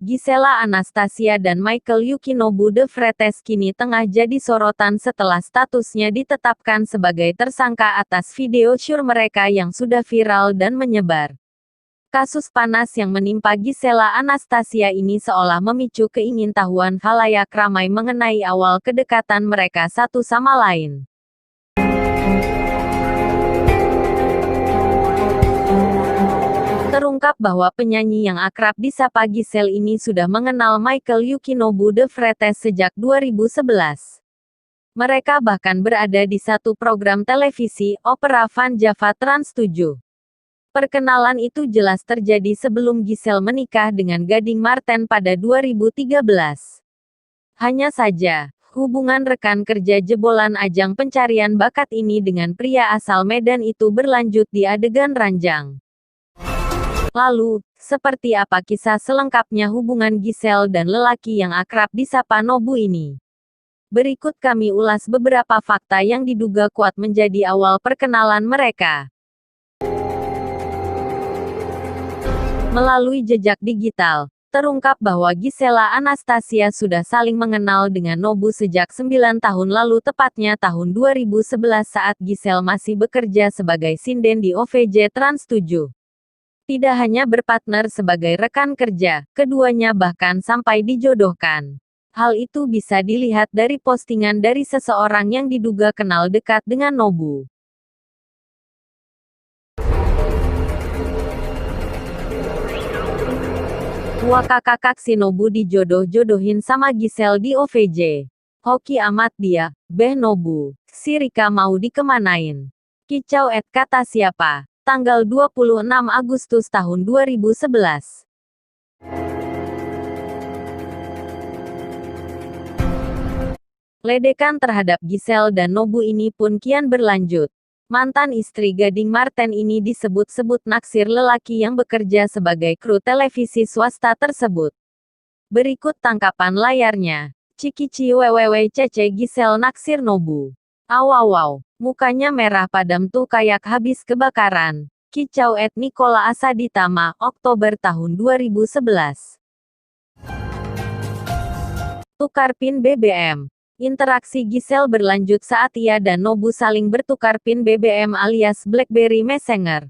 Gisela Anastasia dan Michael Yukinobu de Freitas kini tengah jadi sorotan setelah statusnya ditetapkan sebagai tersangka atas video syur mereka yang sudah viral dan menyebar. Kasus panas yang menimpa Gisela Anastasia ini seolah memicu keingintahuan khalayak ramai mengenai awal kedekatan mereka satu sama lain. Terungkap bahwa penyanyi yang akrab disapa Giselle ini sudah mengenal Michael Yukinobu de Freitas sejak 2011. Mereka bahkan berada di satu program televisi, Opera Van Java Trans 7. Perkenalan itu jelas terjadi sebelum Giselle menikah dengan Gading Marten pada 2013. Hanya saja, hubungan rekan kerja jebolan ajang pencarian bakat ini dengan pria asal Medan itu berlanjut di adegan ranjang. Lalu, seperti apa kisah selengkapnya hubungan Giselle dan lelaki yang akrab disapa Nobu ini? Berikut kami ulas beberapa fakta yang diduga kuat menjadi awal perkenalan mereka. Melalui jejak digital, terungkap bahwa Gisela Anastasia sudah saling mengenal dengan Nobu sejak 9 tahun lalu, tepatnya tahun 2011 saat Giselle masih bekerja sebagai sinden di OVJ Trans 7. Tidak hanya berpartner sebagai rekan kerja, keduanya bahkan sampai dijodohkan. Hal itu bisa dilihat dari postingan dari seseorang yang diduga kenal dekat dengan Nobu. Wah, kakak si Nobu dijodoh-jodohin sama Giselle di OVJ. Hoki amat dia, beh Nobu. Si Rika mau dikemanain? Kicau kata siapa? Tanggal 26 Agustus tahun 2011. Ledekan terhadap Giselle dan Nobu ini pun kian berlanjut. Mantan istri Gading Marten ini disebut-sebut naksir lelaki yang bekerja sebagai kru televisi swasta tersebut. Berikut tangkapan layarnya. Cikici www.cc Giselle naksir Nobu. Awaw, mukanya merah padam tuh kayak habis kebakaran. Kicau Nikola Asaditama, Oktober tahun 2011. Tukar pin BBM. Interaksi Giselle berlanjut saat ia dan Nobu saling bertukar pin BBM alias BlackBerry Messenger.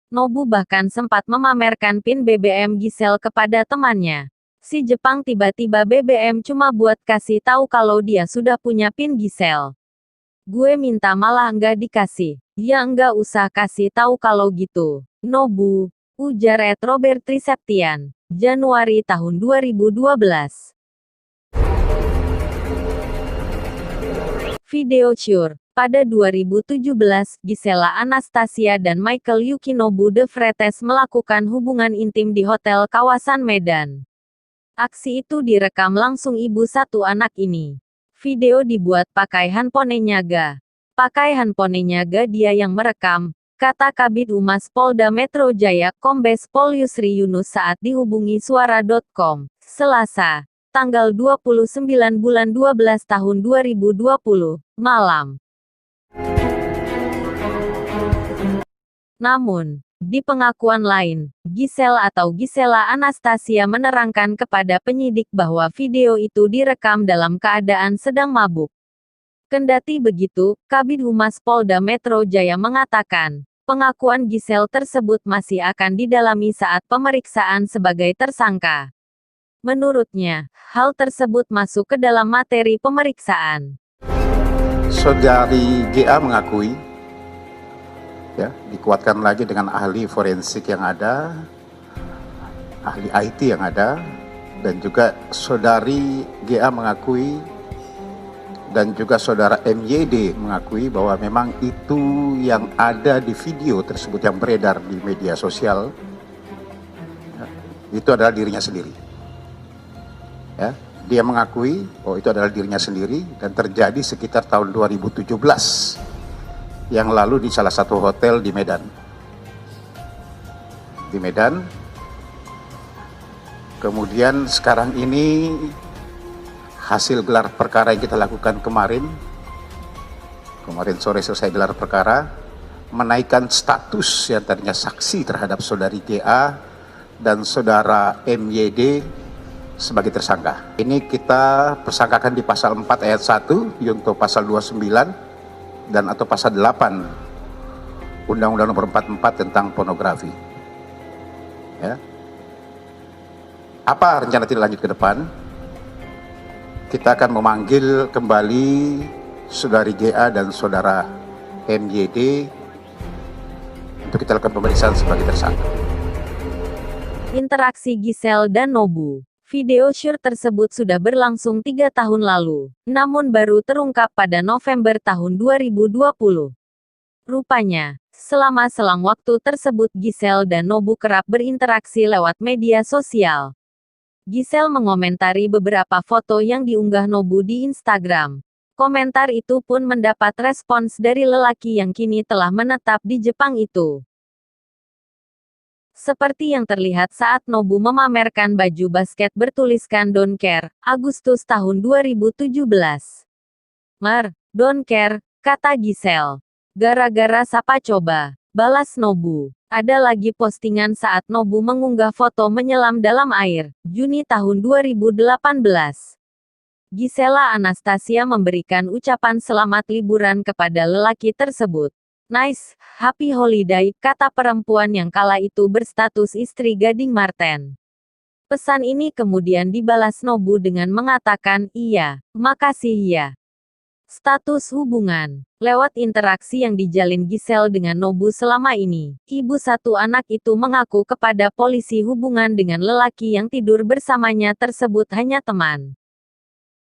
Nobu bahkan sempat memamerkan pin BBM Giselle kepada temannya. Si Jepang tiba-tiba BBM cuma buat kasih tahu kalau dia sudah punya pin Giselle. Gue minta malah enggak dikasih. Ya enggak usah kasih tahu kalau gitu, Nobu, ujar Robert Triseptian, Januari tahun 2012. Video syur. Pada 2017, Gisela Anastasia dan Michael Yukinobu de Freitas melakukan hubungan intim di hotel kawasan Medan. Aksi itu direkam langsung ibu satu anak ini. Video dibuat pakai handphone Nyaga. Pakai handphone Nyaga dia yang merekam, kata Kabid Humas Polda Metro Jaya Kombes Pol Yusri Yunus saat dihubungi suara.com, Selasa, tanggal 29 bulan 12 tahun 2020, malam. Namun, di pengakuan lain, Giselle atau Gisela Anastasia menerangkan kepada penyidik bahwa video itu direkam dalam keadaan sedang mabuk. Kendati begitu, Kabid Humas Polda Metro Jaya mengatakan, pengakuan Giselle tersebut masih akan didalami saat pemeriksaan sebagai tersangka. Menurutnya, hal tersebut masuk ke dalam materi pemeriksaan. Saudari GA mengakui, ya, dikuatkan lagi dengan ahli forensik yang ada, ahli IT yang ada, dan juga saudari GA mengakui, dan juga saudara MYD mengakui bahwa memang itu yang ada di video tersebut yang beredar di media sosial, ya, itu adalah dirinya sendiri. Ya, dia mengakui bahwa itu adalah dirinya sendiri dan terjadi sekitar tahun 2017. Yang lalu di salah satu hotel di Medan. Kemudian sekarang ini hasil gelar perkara yang kita lakukan kemarin sore selesai gelar perkara, menaikkan status yang tadinya saksi terhadap saudari GA dan saudara MYD sebagai tersangka. Ini kita persangkakan di pasal 4 ayat 1, yaitu pasal 29 dan atau pasal 8 Undang-Undang Nomor 44 tentang pornografi. Ya. Apa rencana tindak lanjut ke depan? Kita akan memanggil kembali saudari GA dan saudara MYD untuk kita lakukan pemeriksaan sebagai tersangka. Interaksi Giselle dan Nobu. Video syur tersebut sudah berlangsung 3 tahun lalu, namun baru terungkap pada November tahun 2020. Rupanya, selama selang waktu tersebut Giselle dan Nobu kerap berinteraksi lewat media sosial. Giselle mengomentari beberapa foto yang diunggah Nobu di Instagram. Komentar itu pun mendapat respons dari lelaki yang kini telah menetap di Jepang itu. Seperti yang terlihat saat Nobu memamerkan baju basket bertuliskan Don't Care, Agustus tahun 2017. Don't care, kata Giselle. Gara-gara siapa coba? Balas Nobu. Ada lagi postingan saat Nobu mengunggah foto menyelam dalam air, Juni tahun 2018. Gisela Anastasia memberikan ucapan selamat liburan kepada lelaki tersebut. Nice, happy holiday, kata perempuan yang kala itu berstatus istri Gading Marten. Pesan ini kemudian dibalas Nobu dengan mengatakan, iya, makasih ya. Status hubungan. Lewat interaksi yang dijalin Giselle dengan Nobu selama ini, ibu satu anak itu mengaku kepada polisi hubungan dengan lelaki yang tidur bersamanya tersebut hanya teman.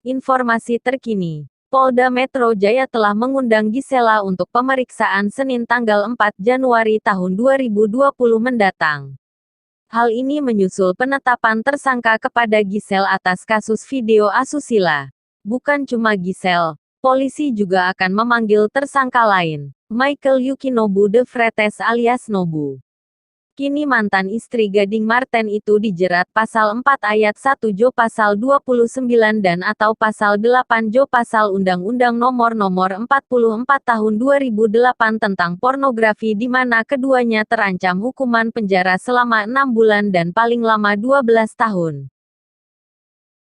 Informasi terkini. Polda Metro Jaya telah mengundang Gisela untuk pemeriksaan Senin tanggal 4 Januari tahun 2020 mendatang. Hal ini menyusul penetapan tersangka kepada Giselle atas kasus video asusila. Bukan cuma Giselle, polisi juga akan memanggil tersangka lain, Michael Yukinobu de Freitas alias Nobu. Kini mantan istri Gading Marten itu dijerat pasal 4 ayat 1 Jo pasal 29 dan atau pasal 8 Jo pasal Undang-Undang Nomor 44 Tahun 2008 tentang pornografi di mana keduanya terancam hukuman penjara selama 6 bulan dan paling lama 12 tahun.